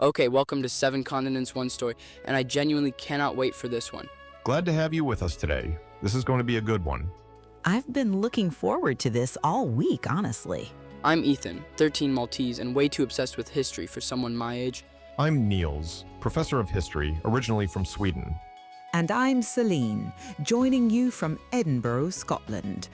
Okay, welcome to Seven Continents, One Story, and I genuinely cannot wait for this one. Glad to have you with us today. This is going to be a good one. I've been looking forward to this all week, honestly. I'm Ethan, 13 Maltese, and way too obsessed with history for someone my age. I'm Nils, professor of history, originally from Sweden. And I'm Céline, joining you from Edinburgh, Scotland.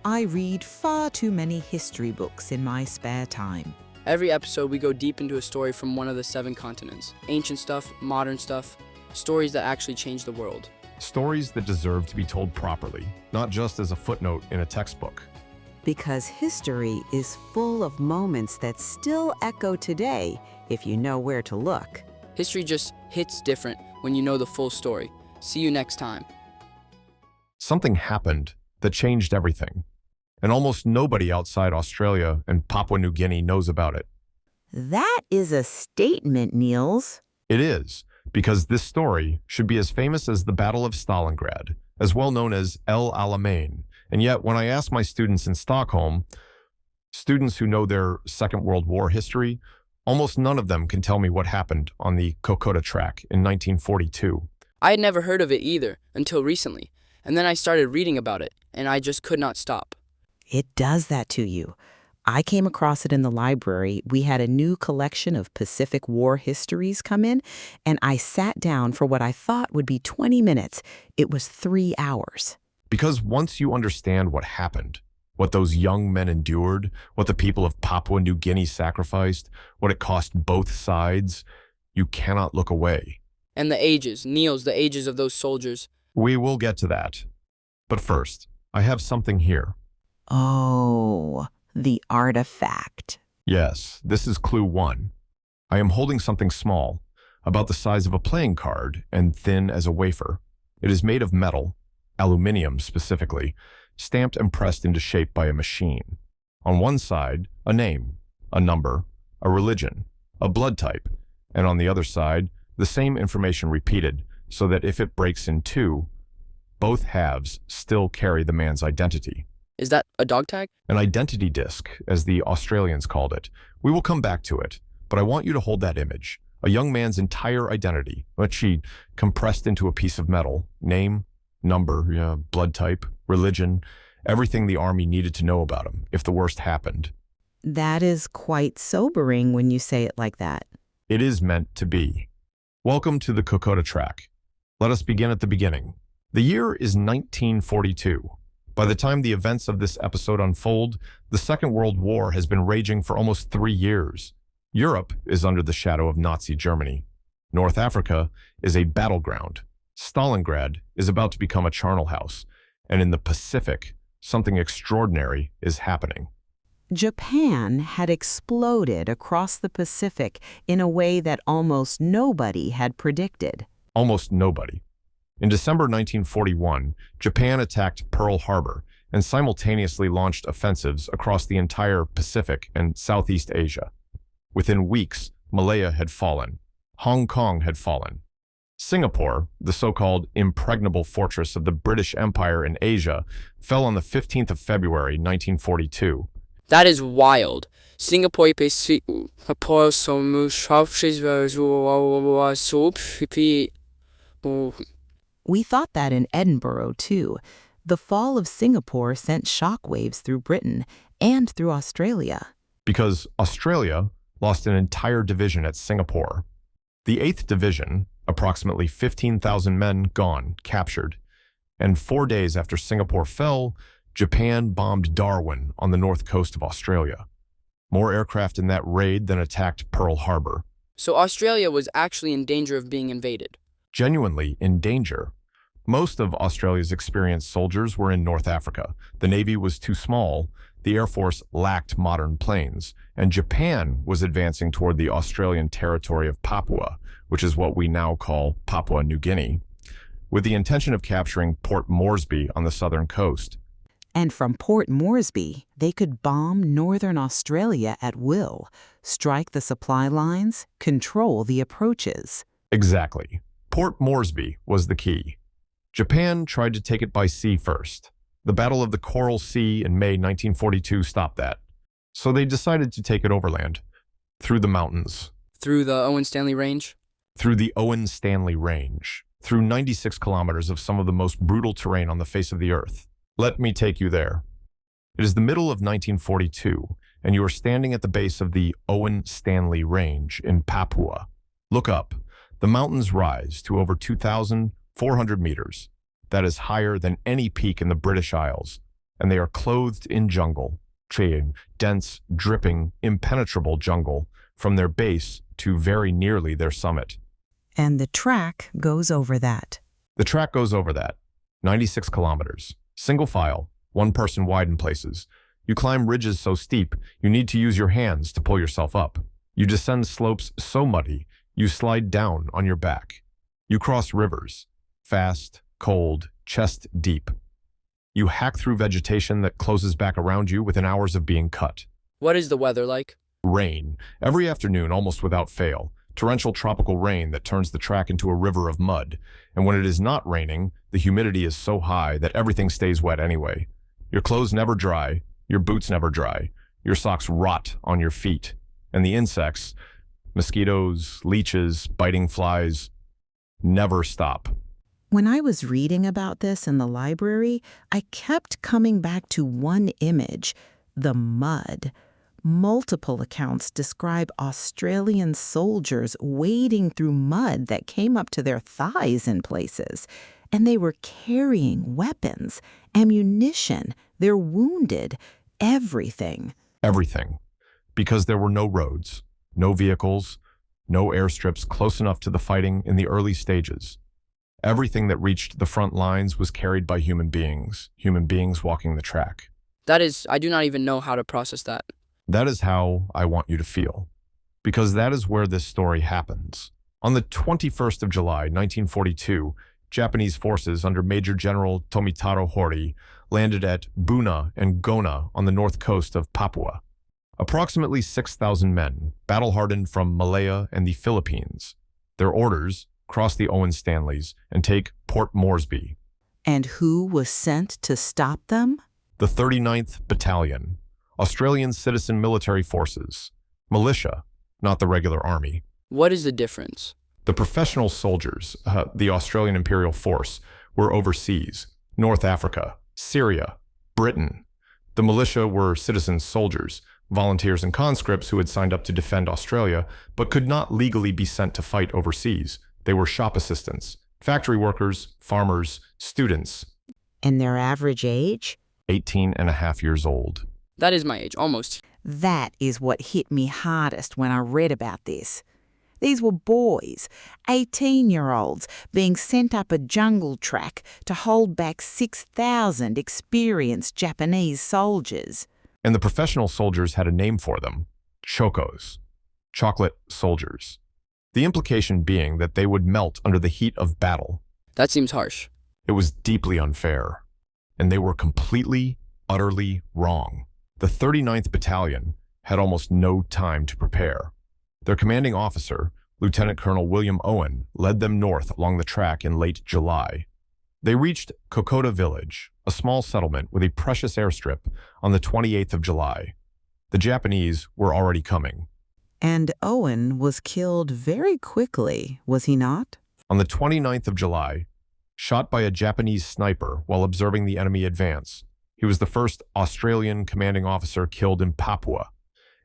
I read far too many history books in my spare time. Every episode, we go deep into a story from one of the 7 continents. Ancient stuff, modern stuff, stories that actually change the world. Stories that deserve to be told properly, not just as a footnote in a textbook. Because history is full of moments that still echo today if you know where to look. History just hits different when you know the full story. See you next time. Something happened that changed everything, and almost nobody outside Australia and Papua New Guinea knows about it. That is a statement, Nils. It is, because this story should be as famous as the Battle of Stalingrad, as well known as El Alamein. And yet, when I ask my students in Stockholm, students who know their Second World War history, almost none of them can tell me what happened on the Kokoda Track in 1942. I had never heard of it either until recently, and then I started reading about it, and I just could not stop. It does that to you. I came across it in the library. We had a new collection of Pacific War histories come in, and I sat down for what I thought would be 20 minutes. It was 3 hours. Because once you understand what happened, what those young men endured, what the people of Papua New Guinea sacrificed, what it cost both sides, you cannot look away. And the ages, Nils, the ages of those soldiers. We will get to that. But first, I have something here. Oh, the artifact. Yes, this is clue 1. I am holding something small, about the size of a playing card and thin as a wafer. It is made of metal, aluminium specifically, stamped and pressed into shape by a machine. On one side, a name, a number, a religion, a blood type, and on the other side, the same information repeated, so that if it breaks in two, both halves still carry the man's identity. Is that a dog tag? An identity disc, as the Australians called it. We will come back to it, but I want you to hold that image. A young man's entire identity, which he compressed into a piece of metal. Name, number, blood type, religion, everything the army needed to know about him if the worst happened. That is quite sobering when you say it like that. It is meant to be. Welcome to the Kokoda Track. Let us begin at the beginning. The year is 1942. By the time the events of this episode unfold, the Second World War has been raging for almost 3 years. Europe is under the shadow of Nazi Germany. North Africa is a battleground. Stalingrad is about to become a charnel house. And in the Pacific, something extraordinary is happening. Japan had exploded across the Pacific in a way that almost nobody had predicted. Almost nobody. In December 1941, Japan attacked Pearl Harbor and simultaneously launched offensives across the entire Pacific and Southeast Asia. Within weeks, Malaya had fallen. Hong Kong had fallen. Singapore, the so-called impregnable fortress of the British Empire in Asia, fell on the 15th of February 1942. That is wild. Singapore. We thought that in Edinburgh, too. The fall of Singapore sent shockwaves through Britain and through Australia. Because Australia lost an entire division at Singapore. The 8th Division, approximately 15,000 men gone, captured. And 4 days after Singapore fell, Japan bombed Darwin on the north coast of Australia. More aircraft in that raid than attacked Pearl Harbor. So Australia was actually in danger of being invaded. Genuinely in danger. Most of Australia's experienced soldiers were in North Africa. The Navy was too small, the Air Force lacked modern planes, and Japan was advancing toward the Australian territory of Papua, which is what we now call Papua New Guinea, with the intention of capturing Port Moresby on the southern coast. And from Port Moresby, they could bomb northern Australia at will, strike the supply lines, control the approaches. Exactly. Port Moresby was the key. Japan tried to take it by sea first. The Battle of the Coral Sea in May 1942 stopped that. So they decided to take it overland, through the mountains. Through the Owen Stanley Range? Through the Owen Stanley Range, through 96 kilometers of some of the most brutal terrain on the face of the earth. Let me take you there. It is the middle of 1942, and you are standing at the base of the Owen Stanley Range in Papua. Look up. The mountains rise to over 2,400 meters. That is higher than any peak in the British Isles, and they are clothed in jungle, dense, dripping, impenetrable jungle, from their base to very nearly their summit. And the track goes over that. The track goes over that. 96 kilometers. Single file, one person wide in places. You climb ridges so steep, you need to use your hands to pull yourself up. You descend slopes so muddy, you slide down on your back. You cross rivers, fast, cold, chest deep. You hack through vegetation that closes back around you within hours of being cut. What is the weather like? Rain, every afternoon almost without fail. Torrential tropical rain that turns the track into a river of mud. And when it is not raining, the humidity is so high that everything stays wet anyway. Your clothes never dry, your boots never dry, your socks rot on your feet. And the insects, mosquitoes, leeches, biting flies, never stop. When I was reading about this in the library, I kept coming back to one image, the mud. Multiple accounts describe Australian soldiers wading through mud that came up to their thighs in places. And they were carrying weapons, ammunition, they're wounded, everything. Everything. Because there were no roads, no vehicles, no airstrips close enough to the fighting in the early stages. Everything that reached the front lines was carried by human beings walking the track. That is, I do not even know how to process that. That is how I want you to feel, because that is where this story happens. On the 21st of July, 1942, Japanese forces under Major General Tomitaro Hori landed at Buna and Gona on the north coast of Papua. Approximately 6,000 men, battle-hardened from Malaya and the Philippines. Their orders: cross the Owen Stanleys and take Port Moresby. And who was sent to stop them? The 39th Battalion, Australian Citizen Military Forces, militia, not the regular army. What is the difference? The professional soldiers, the Australian Imperial Force, were overseas, North Africa, Syria, Britain. The militia were citizen soldiers, volunteers and conscripts who had signed up to defend Australia, but could not legally be sent to fight overseas. They were shop assistants, factory workers, farmers, students. And their average age? 18 and a half years old. That is my age, almost. That is what hit me hardest when I read about this. These were boys, 18-year-olds, being sent up a jungle track to hold back 6,000 experienced Japanese soldiers. And the professional soldiers had a name for them: Chocos, chocolate soldiers. The implication being that they would melt under the heat of battle. That seems harsh. It was deeply unfair. And they were completely, utterly wrong. The 39th Battalion had almost no time to prepare. Their commanding officer, Lieutenant Colonel William Owen, led them north along the track in late July. They reached Kokoda Village, a small settlement with a precious airstrip, on the 28th of July. The Japanese were already coming. And Owen was killed very quickly, was he not? On the 29th of July, shot by a Japanese sniper while observing the enemy advance. He was the first Australian commanding officer killed in Papua,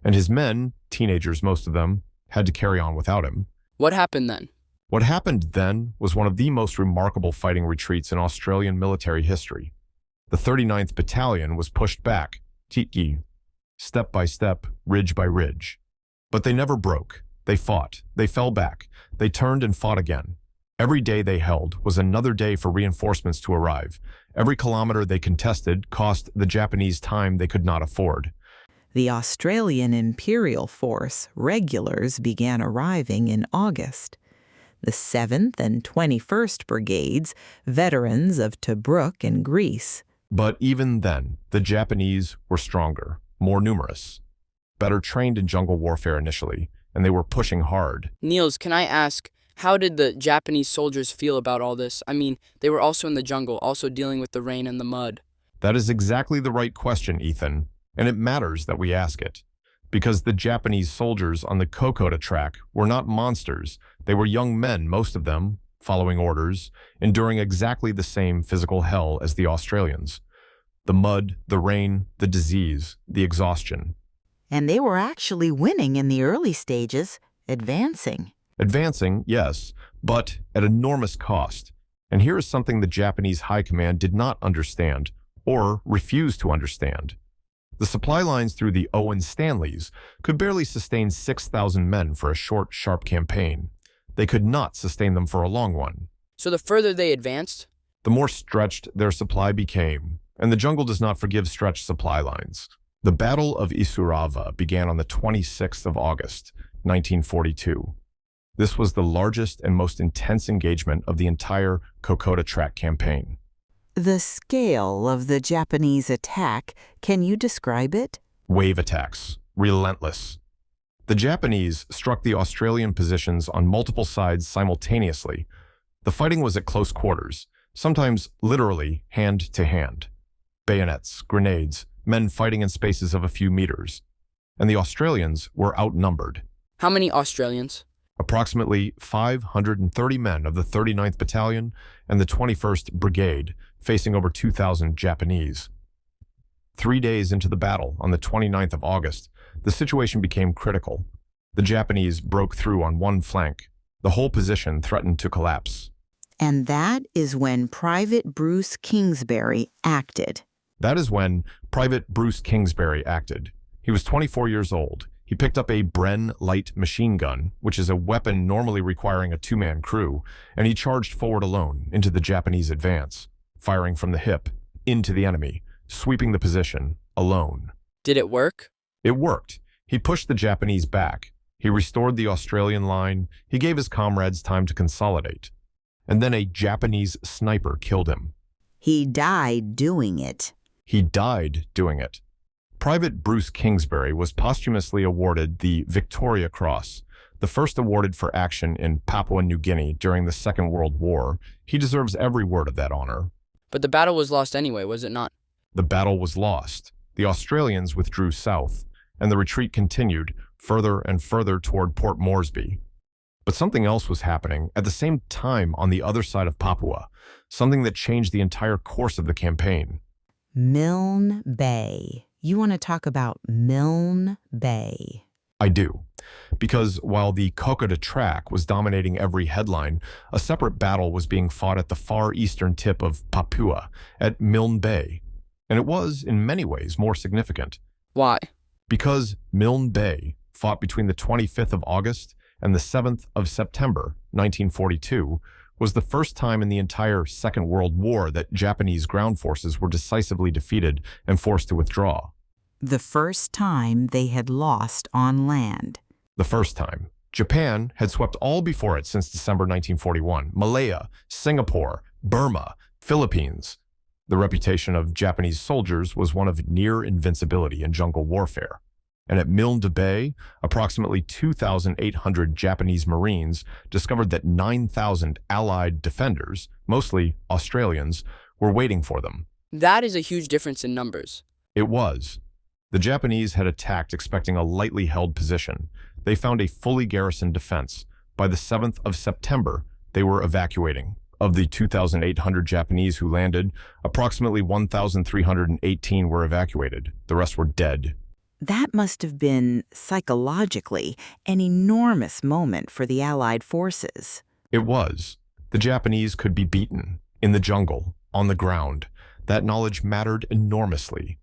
and his men, teenagers most of them, had to carry on without him. What happened then? What happened then was one of the most remarkable fighting retreats in Australian military history. The 39th Battalion was pushed back, step by step, ridge by ridge. But they never broke. They fought. They fell back. They turned and fought again. Every day they held was another day for reinforcements to arrive. Every kilometer they contested cost the Japanese time they could not afford. The Australian Imperial Force regulars began arriving in August. The 7th and 21st Brigades, veterans of Tobruk and Greece. But even then, the Japanese were stronger, more numerous, better trained in jungle warfare initially, and they were pushing hard. Nils, can I ask, how did the Japanese soldiers feel about all this? I mean, they were also in the jungle, also dealing with the rain and the mud. That is exactly the right question, Ethan, and it matters that we ask it. because the Japanese soldiers on the Kokoda Track were not monsters. They were young men, most of them, following orders, enduring exactly the same physical hell as the Australians. The mud, the rain, the disease, the exhaustion. And they were actually winning in the early stages, advancing. Advancing, yes, but at enormous cost. And here is something the Japanese High Command did not understand, or refused to understand. The supply lines through the Owen Stanleys could barely sustain 6,000 men for a short, sharp campaign. They could not sustain them for a long one. So the further they advanced, the more stretched their supply became, and the jungle does not forgive stretched supply lines. The Battle of Isurava began on the 26th of August, 1942. This was the largest and most intense engagement of the entire Kokoda Track campaign. The scale of the Japanese attack, can you describe it? Wave attacks, relentless. The Japanese struck the Australian positions on multiple sides simultaneously. The fighting was at close quarters, sometimes literally hand to hand. Bayonets, grenades, men fighting in spaces of a few meters. And the Australians were outnumbered. how many Australians? Approximately 530 men of the 39th Battalion and the 21st Brigade, facing over 2,000 Japanese. 3 days into the battle, on the 29th of August, the situation became critical. The Japanese broke through on one flank. The whole position threatened to collapse. And that is when Private Bruce Kingsbury acted. That is when Private Bruce Kingsbury acted. He was 24 years old. He picked up a Bren light machine gun, which is a weapon normally requiring a two-man crew, and he charged forward alone into the Japanese advance, firing from the hip, into the enemy, sweeping the position, alone. Did it work? It worked. He pushed the Japanese back. He restored the Australian line. He gave his comrades time to consolidate. And then a Japanese sniper killed him. He died doing it. He died doing it. Private Bruce Kingsbury was posthumously awarded the Victoria Cross, the first awarded for action in Papua New Guinea during the Second World War. He deserves every word of that honor. But the battle was lost anyway, was it not? The battle was lost. The Australians withdrew south, and the retreat continued further and further toward Port Moresby. But something else was happening at the same time on the other side of Papua, something that changed the entire course of the campaign. Milne Bay. You want to talk about Milne Bay? I do, because while the Kokoda Track was dominating every headline, a separate battle was being fought at the far eastern tip of Papua, at Milne Bay, and it was, in many ways, more significant. Why? Because Milne Bay fought between the 25th of August and the 7th of September, 1942, was the first time in the entire Second World War that Japanese ground forces were decisively defeated and forced to withdraw. The first time they had lost on land. The first time. Japan had swept all before it since December 1941. Malaya, Singapore, Burma, Philippines. The reputation of Japanese soldiers was one of near invincibility in jungle warfare. And at Milne Bay, approximately 2,800 Japanese Marines discovered that 9,000 Allied defenders, mostly Australians, were waiting for them. That is a huge difference in numbers. It was. The Japanese had attacked expecting a lightly held position. They found a fully garrisoned defense. By the 7th of September, they were evacuating. Of the 2,800 Japanese who landed, approximately 1,318 were evacuated. The rest were dead. That must have been, psychologically, an enormous moment for the Allied forces. It was. The Japanese could be beaten, in the jungle, on the ground. That knowledge mattered enormously.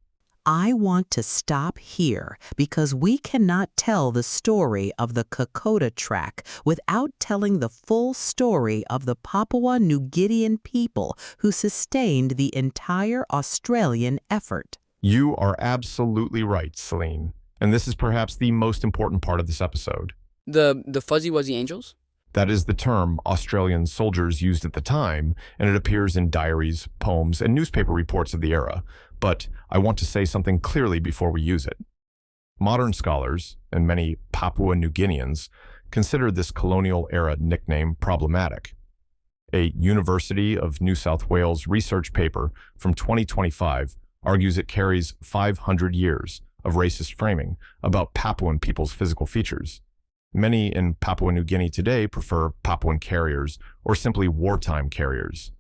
I want to stop here because we cannot tell the story of the Kokoda Track without telling the full story of the Papua New Guinean people who sustained the entire Australian effort. You are absolutely right, Céline. And this is perhaps the most important part of this episode. The Fuzzy Wuzzy Angels? That is the term Australian soldiers used at the time, and it appears in diaries, poems, and newspaper reports of the era. But I want to say something clearly before we use it. Modern scholars, and many Papua New Guineans, consider this colonial-era nickname problematic. A University of New South Wales research paper from 2025 argues it carries 500 years of racist framing about Papuan people's physical features. Many in Papua New Guinea today prefer Papuan carriers or simply wartime carriers.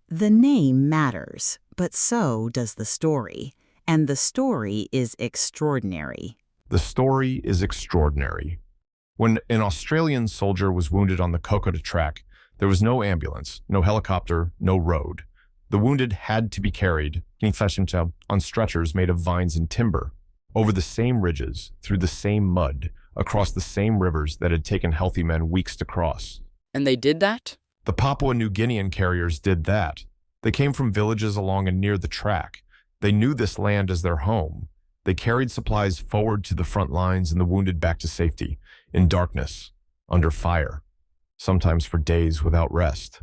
The name matters, but so does the story. And the story is extraordinary. The story is extraordinary. When an Australian soldier was wounded on the Kokoda Track, there was no ambulance, no helicopter, no road. The wounded had to be carried on stretchers made of vines and timber, over the same ridges, through the same mud, across the same rivers that had taken healthy men weeks to cross. And they did that? The Papua New Guinean carriers did that. They came from villages along and near the track. They knew this land as their home. They carried supplies forward to the front lines and the wounded back to safety, in darkness, under fire, sometimes for days without rest.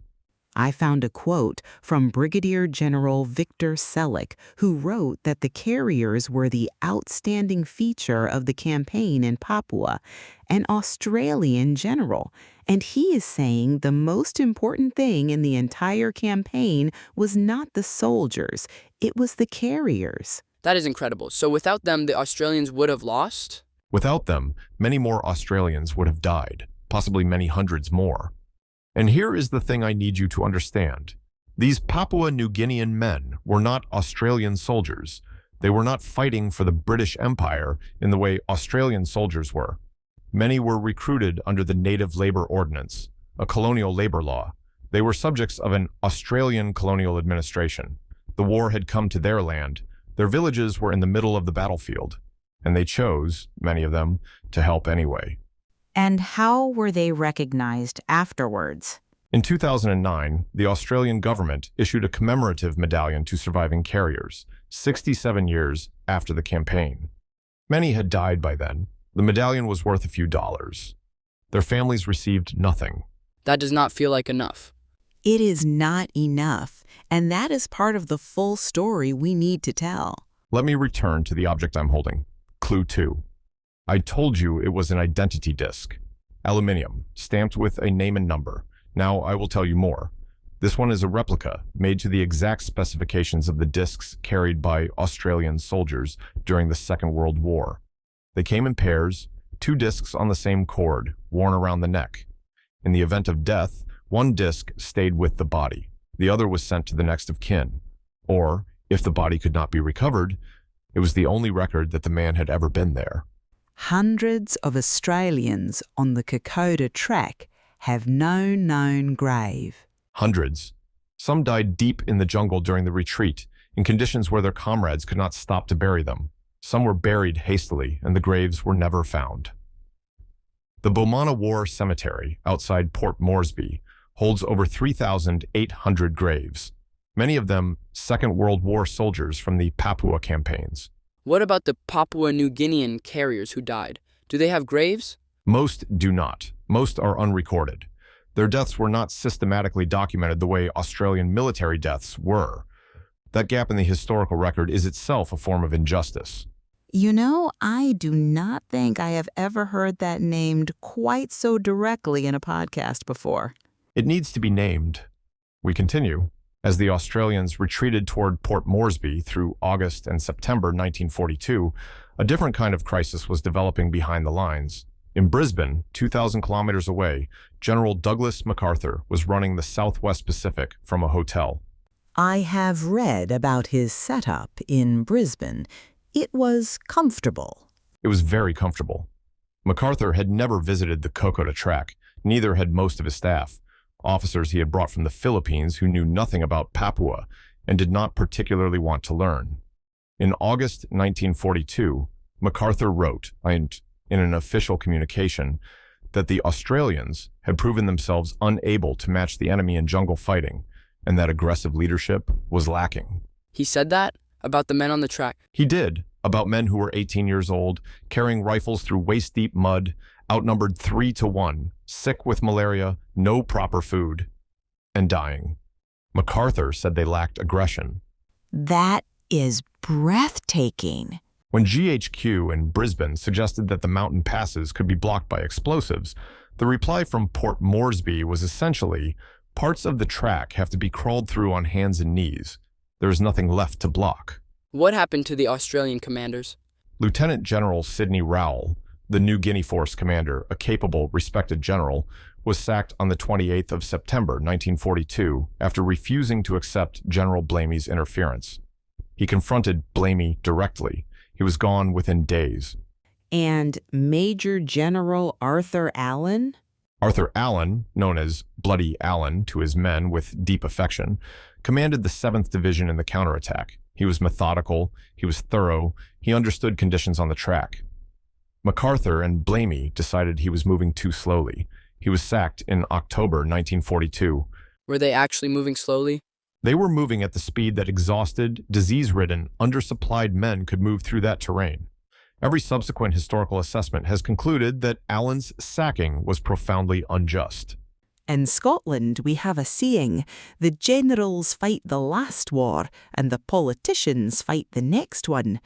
I found a quote from Brigadier General Victor Selleck, who wrote that the carriers were the outstanding feature of the campaign in Papua, an Australian general, and he is saying the most important thing in the entire campaign was not the soldiers, it was the carriers. That is incredible. So without them, the Australians would have lost? Without them, many more Australians would have died, possibly many hundreds more. And here is the thing I need you to understand. These Papua New Guinean men were not Australian soldiers. They were not fighting for the British Empire in the way Australian soldiers were. Many were recruited under the Native Labour Ordinance, a colonial labour law. They were subjects of an Australian colonial administration. The war had come to their land. Their villages were in the middle of the battlefield, and they chose, many of them, to help anyway. And how were they recognized afterwards? In 2009, the Australian government issued a commemorative medallion to surviving carriers, 67 years after the campaign. Many had died by then. The medallion was worth a few dollars. Their families received nothing. That does not feel like enough. It is not enough, and that is part of the full story we need to tell. Let me return to the object I'm holding. Clue 2. I told you it was an identity disc. Aluminium, stamped with a name and number. Now I will tell you more. This one is a replica, made to the exact specifications of the discs carried by Australian soldiers during the Second World War. They came in pairs, 2 discs on the same cord, worn around the neck. In the event of death, one disc stayed with the body. The other was sent to the next of kin. Or, if the body could not be recovered, it was the only record that the man had ever been there. Hundreds of Australians on the Kokoda Track have no known grave. Hundreds. Some died deep in the jungle during the retreat, in conditions where their comrades could not stop to bury them. Some were buried hastily, and the graves were never found. The Bomana War Cemetery, outside Port Moresby, holds over 3,800 graves, many of them Second World War soldiers from the Papua campaigns. What about the Papua New Guinean carriers who died? Do they have graves? Most do not. Most are unrecorded. Their deaths were not systematically documented the way Australian military deaths were. That gap in the historical record is itself a form of injustice. You know, I do not think I have ever heard that named quite so directly in a podcast before. It needs to be named. We continue. As the Australians retreated toward Port Moresby through August and September 1942, a different kind of crisis was developing behind the lines. In Brisbane, 2,000 kilometers away, General Douglas MacArthur was running the Southwest Pacific from a hotel. I have read about his setup in Brisbane. It was comfortable. It was very comfortable. MacArthur had never visited the Kokoda Track, neither had most of his staff. Officers he had brought from the Philippines who knew nothing about Papua and did not particularly want to learn. In August 1942, MacArthur wrote, in an official communication, that the Australians had proven themselves unable to match the enemy in jungle fighting, and that aggressive leadership was lacking. He said that about the men on the track? He did, about men who were 18 years old, carrying rifles through waist-deep mud, outnumbered 3 to 1, sick with malaria, no proper food, and dying. MacArthur said they lacked aggression. That is breathtaking. When GHQ in Brisbane suggested that the mountain passes could be blocked by explosives, the reply from Port Moresby was essentially, parts of the track have to be crawled through on hands and knees. There is nothing left to block. What happened to the Australian commanders? Lieutenant General Sidney Rowell, the New Guinea Force commander, a capable, respected general, was sacked on the 28th of September 1942 after refusing to accept General Blamey's interference. He confronted Blamey directly. He was gone within days. And Major General Arthur Allen? Arthur Allen, known as Bloody Allen to his men with deep affection, commanded the 7th Division in the counterattack. He was methodical, he was thorough, he understood conditions on the track. MacArthur and Blamey decided he was moving too slowly. He was sacked in October 1942. Were they actually moving slowly? They were moving at the speed that exhausted, disease-ridden, undersupplied men could move through that terrain. Every subsequent historical assessment has concluded that Allen's sacking was profoundly unjust. In Scotland, we have a saying, the generals fight the last war and the politicians fight the next one.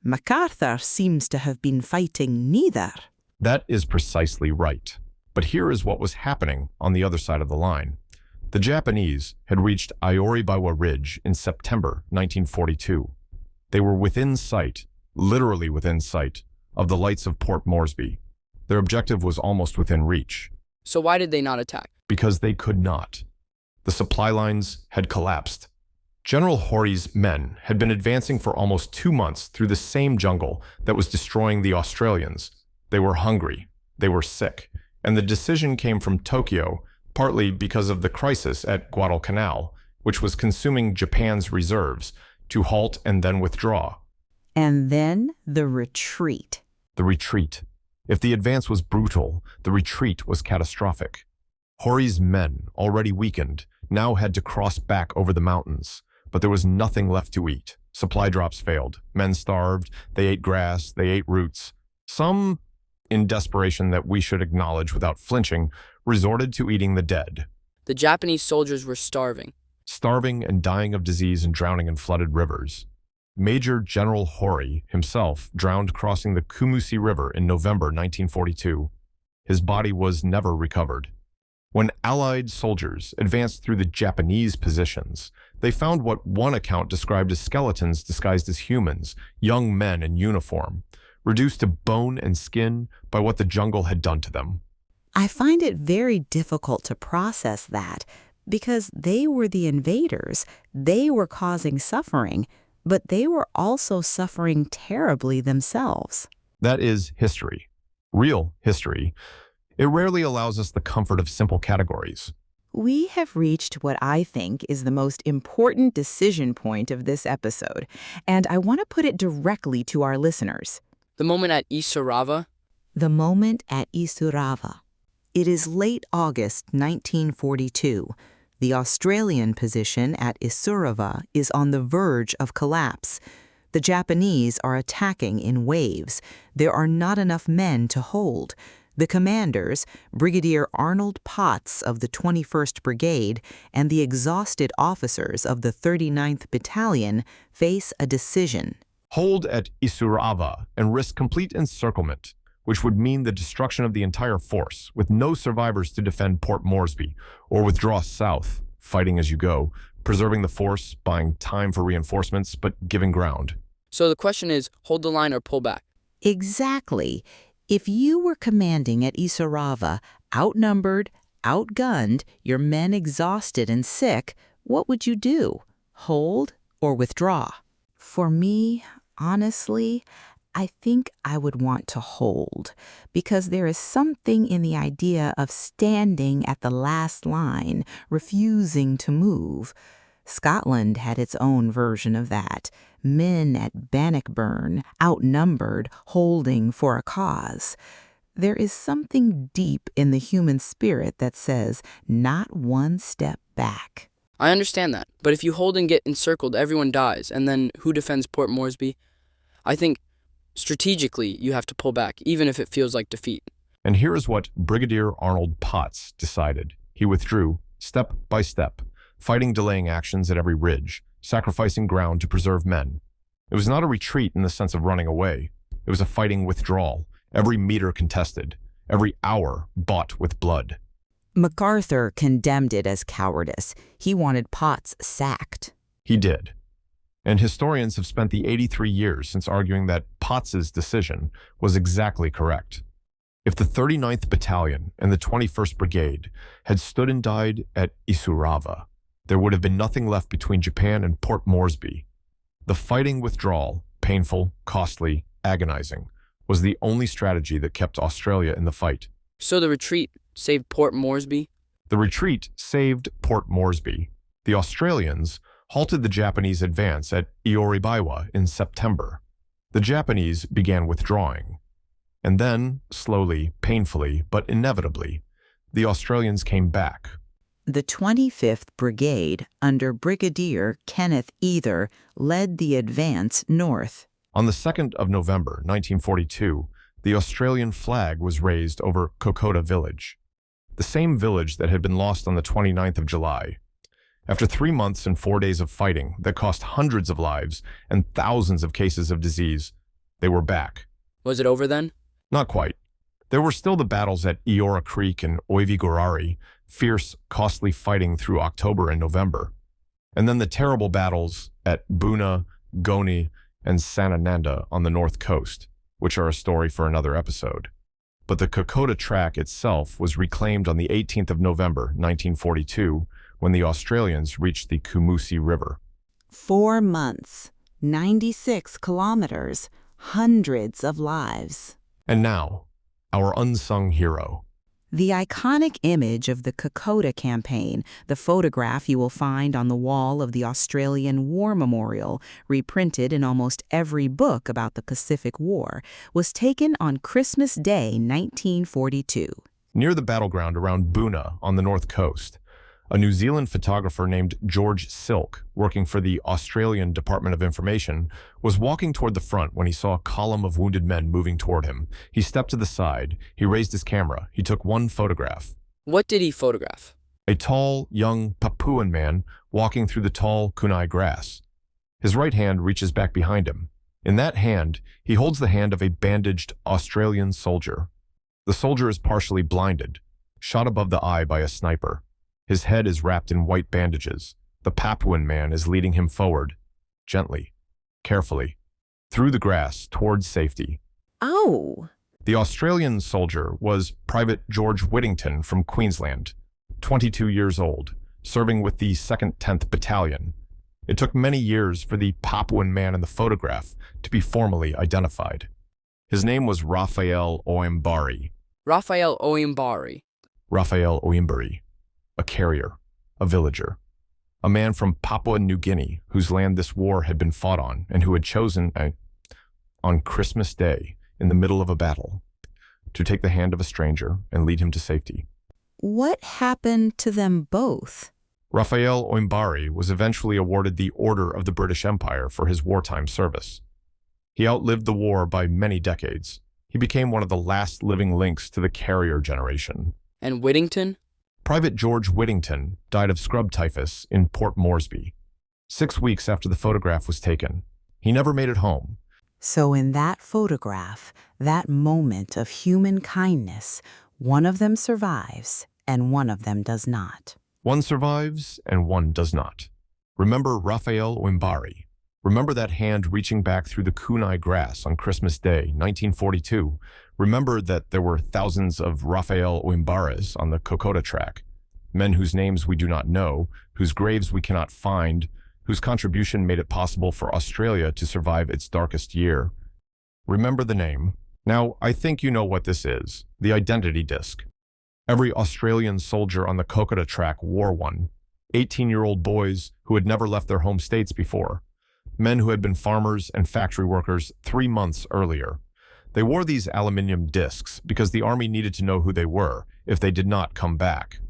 MacArthur seems to have been fighting neither. That is precisely right. But here is what was happening on the other side of the line. The Japanese had reached Ioribawa Ridge in September 1942. They were within sight, literally within sight, of the lights of Port Moresby. Their objective was almost within reach. So why did they not attack? Because they could not. The supply lines had collapsed. General Horry's men had been advancing for almost 2 months through the same jungle that was destroying the Australians. They were hungry. They were sick. And the decision came from Tokyo, partly because of the crisis at Guadalcanal, which was consuming Japan's reserves, to halt and then withdraw. And then the retreat. The retreat. If the advance was brutal, the retreat was catastrophic. Horry's men, already weakened, now had to cross back over the mountains, but there was nothing left to eat. Supply drops failed. Men starved. They ate grass. They ate roots. Some, in desperation that we should acknowledge without flinching, resorted to eating the dead. The Japanese soldiers were starving. Starving and dying of disease and drowning in flooded rivers. Major General Horry himself drowned crossing the Kumusi River in November 1942. His body was never recovered. When Allied soldiers advanced through the Japanese positions, they found what one account described as skeletons disguised as humans, young men in uniform, reduced to bone and skin by what the jungle had done to them. I find it very difficult to process that because they were the invaders. They were causing suffering, but they were also suffering terribly themselves. That is history. Real history. It rarely allows us the comfort of simple categories. We have reached what I think is the most important decision point of this episode, and I want to put it directly to our listeners. The moment at Isurava? The moment at Isurava. It is late August 1942. The Australian position at Isurava is on the verge of collapse. The Japanese are attacking in waves. There are not enough men to hold. The commanders, Brigadier Arnold Potts of the 21st Brigade and the exhausted officers of the 39th Battalion, face a decision. Hold at Isurava and risk complete encirclement, which would mean the destruction of the entire force, with no survivors to defend Port Moresby, or withdraw south, fighting as you go, preserving the force, buying time for reinforcements, but giving ground. So the question is, hold the line or pull back? Exactly. If you were commanding at Isurava, outnumbered, outgunned, your men exhausted and sick, what would you do? Hold or withdraw? For me, honestly, I think I would want to hold, because there is something in the idea of standing at the last line, refusing to move. Scotland had its own version of that. Men at Bannockburn, outnumbered, holding for a cause. There is something deep in the human spirit that says, not one step back. I understand that, but if you hold and get encircled, everyone dies, and then who defends Port Moresby? I think strategically you have to pull back, even if it feels like defeat. And here is what Brigadier Arnold Potts decided. He withdrew, step by step, fighting delaying actions at every ridge, sacrificing ground to preserve men. It was not a retreat in the sense of running away. It was a fighting withdrawal, every meter contested, every hour bought with blood. MacArthur condemned it as cowardice. He wanted Potts sacked. He did. And historians have spent the 83 years since arguing that Potts's decision was exactly correct. If the 39th Battalion and the 21st Brigade had stood and died at Isurava, there would have been nothing left between Japan and Port Moresby. The fighting withdrawal, painful, costly, agonizing, was the only strategy that kept Australia in the fight. So the retreat saved Port Moresby? The retreat saved Port Moresby. The Australians halted the Japanese advance at Ioribaiwa in September. The Japanese began withdrawing. And then, slowly, painfully, but inevitably, the Australians came back. The 25th Brigade, under Brigadier Kenneth Either, led the advance north. On the 2nd of November, 1942, the Australian flag was raised over Kokoda village, the same village that had been lost on the 29th of July. After 3 months and 4 days of fighting that cost hundreds of lives and thousands of cases of disease, they were back. Was it over then? Not quite. There were still the battles at Eora Creek and Oivigorari, fierce, costly fighting through October and November. And then the terrible battles at Buna, Goni, and Sanananda on the north coast, which are a story for another episode. But the Kokoda Track itself was reclaimed on the 18th of November, 1942, when the Australians reached the Kumusi River. 4 months, 96 kilometers, hundreds of lives. And now, our unsung hero. The iconic image of the Kokoda campaign, the photograph you will find on the wall of the Australian War Memorial, reprinted in almost every book about the Pacific War, was taken on Christmas Day, 1942. Near the battleground around Buna on the north coast, a New Zealand photographer named George Silk, working for the Australian Department of Information, was walking toward the front when he saw a column of wounded men moving toward him. He stepped to the side. He raised his camera. He took one photograph. What did he photograph? A tall, young Papuan man walking through the tall kunai grass. His right hand reaches back behind him. In that hand, he holds the hand of a bandaged Australian soldier. The soldier is partially blinded, shot above the eye by a sniper. His head is wrapped in white bandages. The Papuan man is leading him forward, gently, carefully, through the grass towards safety. Oh! The Australian soldier was Private George Whittington from Queensland, 22 years old, serving with the 2nd 10th Battalion. It took many years for the Papuan man in the photograph to be formally identified. His name was Raphael Oimbari. Raphael Oimbari. Raphael Oimbari. A carrier, a villager, a man from Papua New Guinea whose land this war had been fought on and who had chosen, on Christmas Day, in the middle of a battle, to take the hand of a stranger and lead him to safety. What happened to them both? Raphael Oimbari was eventually awarded the Order of the British Empire for his wartime service. He outlived the war by many decades. He became one of the last living links to the carrier generation. And Whittington? Private George Whittington died of scrub typhus in Port Moresby, 6 weeks after the photograph was taken. He never made it home. So in that photograph, that moment of human kindness, one of them survives and one of them does not. One survives and one does not. Remember Raphael Oimbari. Remember that hand reaching back through the kunai grass on Christmas Day, 1942. Remember that there were thousands of Raphael Oimbaris on the Kokoda Track, men whose names we do not know, whose graves we cannot find, whose contribution made it possible for Australia to survive its darkest year. Remember the name. Now, I think you know what this is, the identity disc. Every Australian soldier on the Kokoda Track wore one. 18-year-old boys who had never left their home states before. Men who had been farmers and factory workers 3 months earlier. They wore these aluminium discs because the army needed to know who they were if they did not come back.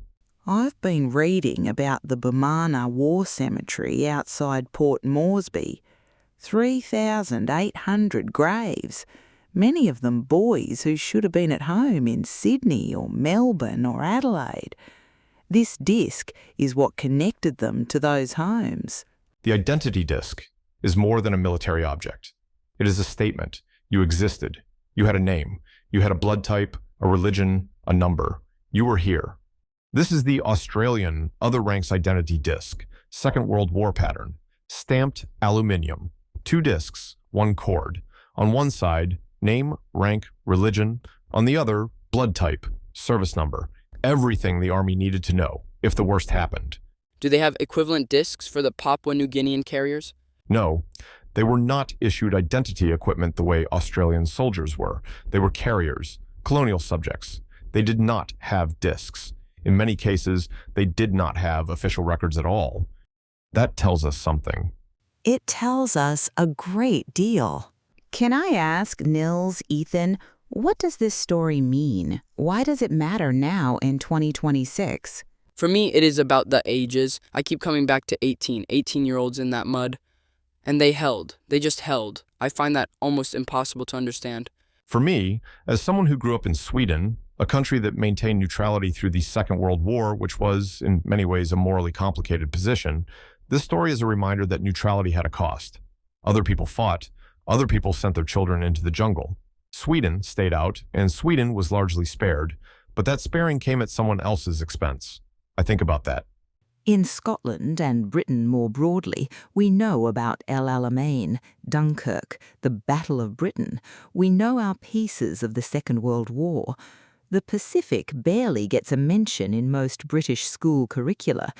I've been reading about the Bumana War Cemetery outside Port Moresby. 3,800 graves, many of them boys who should have been at home in Sydney or Melbourne or Adelaide. This disc is what connected them to those homes. The identity disc is more than a military object. It is a statement. You existed. You had a name. You had a blood type, a religion, a number. You were here. This is the Australian Other Ranks Identity Disc, Second World War pattern, stamped aluminium, 2 discs, 1 cord, On one side, name, rank, religion. On the other, blood type, service number. Everything the Army needed to know if the worst happened. Do they have equivalent discs for the Papua New Guinean carriers? No, they were not issued identity equipment the way Australian soldiers were. They were carriers, colonial subjects. They did not have discs. In many cases, they did not have official records at all. That tells us something. It tells us a great deal. Can I ask Nils, Ethan, what does this story mean? Why does it matter now in 2026? For me, it is about the ages. I keep coming back to 18-year-olds in that mud. And they just held. I find that almost impossible to understand. For me, as someone who grew up in Sweden, a country that maintained neutrality through the Second World War, which was, in many ways, a morally complicated position, this story is a reminder that neutrality had a cost. Other people fought. Other people sent their children into the jungle. Sweden stayed out, and Sweden was largely spared, but that sparing came at someone else's expense. I think about that. In Scotland and Britain more broadly, we know about El Alamein, Dunkirk, the Battle of Britain. We know our pieces of the Second World War. The Pacific barely gets a mention in most British school curricula,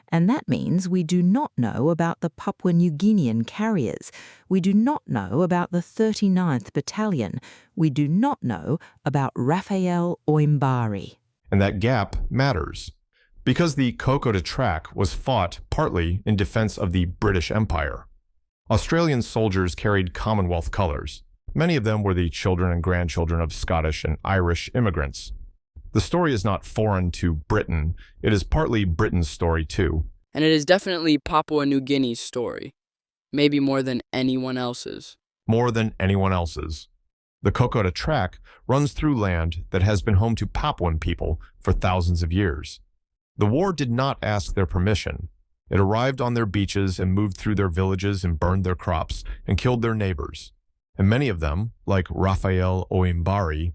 and that means we do not know about the Papua New Guinean carriers. We do not know about the 39th Battalion. We do not know about Raphael Oimbari. And that gap matters. Because the Kokoda Track was fought partly in defense of the British Empire. Australian soldiers carried Commonwealth colours. Many of them were the children and grandchildren of Scottish and Irish immigrants. The story is not foreign to Britain. It is partly Britain's story too. And it is definitely Papua New Guinea's story. Maybe more than anyone else's. More than anyone else's. The Kokoda Track runs through land that has been home to Papuan people for thousands of years. The war did not ask their permission. It arrived on their beaches and moved through their villages and burned their crops and killed their neighbors. And many of them, like Raphael Oimbari,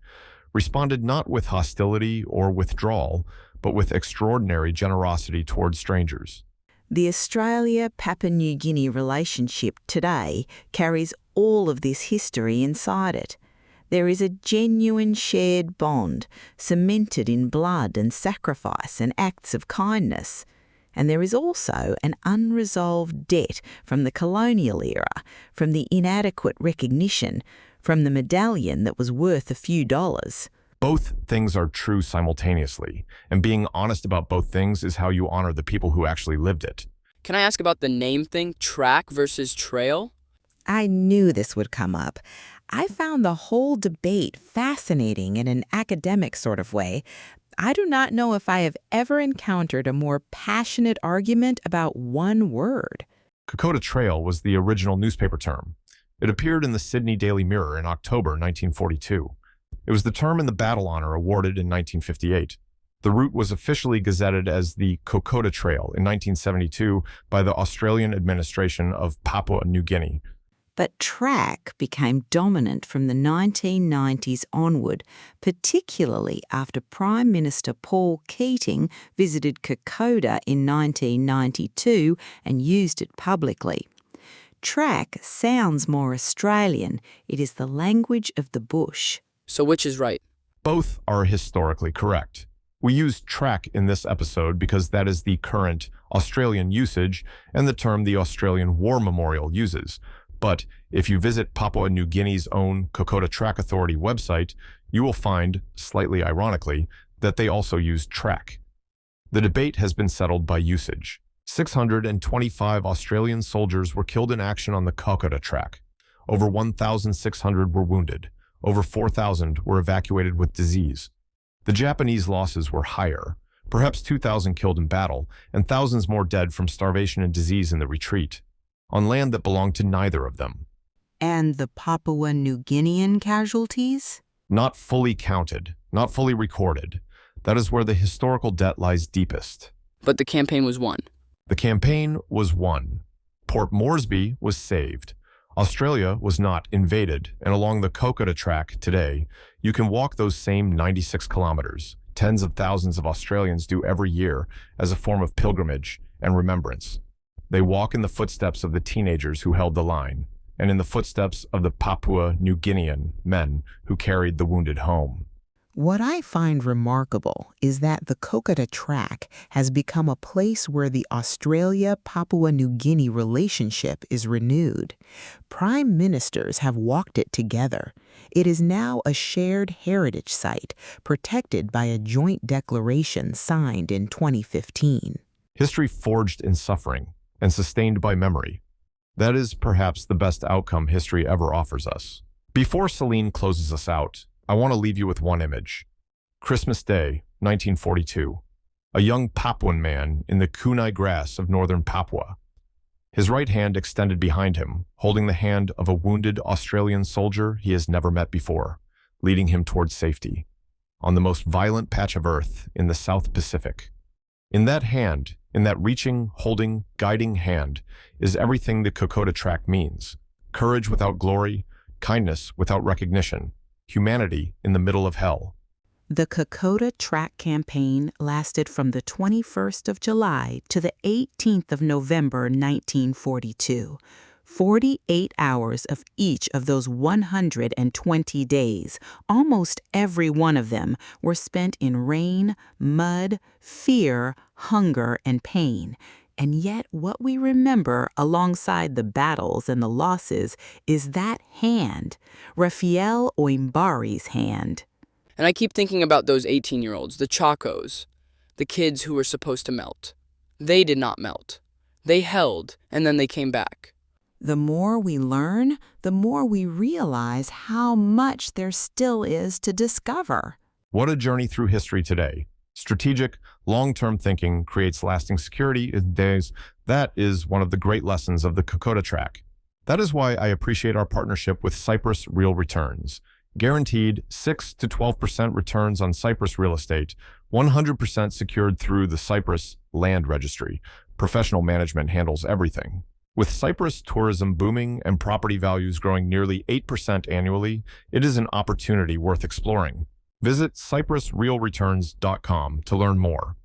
responded not with hostility or withdrawal, but with extraordinary generosity towards strangers. The Australia-Papua New Guinea relationship today carries all of this history inside it. There is a genuine shared bond, cemented in blood and sacrifice and acts of kindness. And there is also an unresolved debt from the colonial era, from the inadequate recognition, from the medallion that was worth a few dollars. Both things are true simultaneously, and being honest about both things is how you honor the people who actually lived it. Can I ask about the name thing, track versus trail? I knew this would come up. I found the whole debate fascinating in an academic sort of way. I do not know if I have ever encountered a more passionate argument about one word. Kokoda Trail was the original newspaper term. It appeared in the Sydney Daily Mirror in October 1942. It was the term in the battle honor awarded in 1958. The route was officially gazetted as the Kokoda Trail in 1972 by the Australian administration of Papua New Guinea. But track became dominant from the 1990s onward, particularly after Prime Minister Paul Keating visited Kokoda in 1992 and used it publicly. Track sounds more Australian. It is the language of the bush. So which is right? Both are historically correct. We use track in this episode because that is the current Australian usage and the term the Australian War Memorial uses. But if you visit Papua New Guinea's own Kokoda Track Authority website, you will find, slightly ironically, that they also use track. The debate has been settled by usage. 625 Australian soldiers were killed in action on the Kokoda Track. Over 1,600 were wounded. Over 4,000 were evacuated with disease. The Japanese losses were higher, perhaps 2,000 killed in battle, and thousands more dead from starvation and disease in the retreat, on land that belonged to neither of them. And the Papua New Guinean casualties? Not fully counted, not fully recorded. That is where the historical debt lies deepest. But the campaign was won. The campaign was won. Port Moresby was saved. Australia was not invaded, and along the Kokoda Track today, you can walk those same 96 kilometers. Tens of thousands of Australians do every year as a form of pilgrimage and remembrance. They walk in the footsteps of the teenagers who held the line, and in the footsteps of the Papua New Guinean men who carried the wounded home. What I find remarkable is that the Kokoda Track has become a place where the Australia-Papua New Guinea relationship is renewed. Prime ministers have walked it together. It is now a shared heritage site, protected by a joint declaration signed in 2015. History forged in suffering and sustained by memory. That is perhaps the best outcome history ever offers us. Before Céline closes us out, I want to leave you with one image. Christmas Day, 1942. A young Papuan man in the kunai grass of northern Papua. His right hand extended behind him, holding the hand of a wounded Australian soldier he has never met before, leading him towards safety, on the most violent patch of earth in the South Pacific. In that hand, in that reaching, holding, guiding hand, is everything the Kokoda Track means. Courage without glory, kindness without recognition, humanity in the middle of hell. The Kokoda Track campaign lasted from the 21st of July to the 18th of November 1942. 48 hours of each of those 120 days, almost every one of them, were spent in rain, mud, fear, hunger, and pain. And yet what we remember alongside the battles and the losses is that hand, Rafael Oimbari's hand. And I keep thinking about those 18-year-olds, the Chocos, the kids who were supposed to melt. They did not melt. They held, and then they came back. The more we learn, the more we realize how much there still is to discover. What a journey through history today. Strategic, long-term thinking creates lasting security in days. That is one of the great lessons of the Kokoda Track. That is why I appreciate our partnership with Cyprus Real Returns. Guaranteed 6 to 12% returns on Cyprus real estate, 100% secured through the Cyprus Land Registry. Professional management handles everything. With Cyprus tourism booming and property values growing nearly 8% annually, it is an opportunity worth exploring. Visit cyprusrealreturns.com to learn more.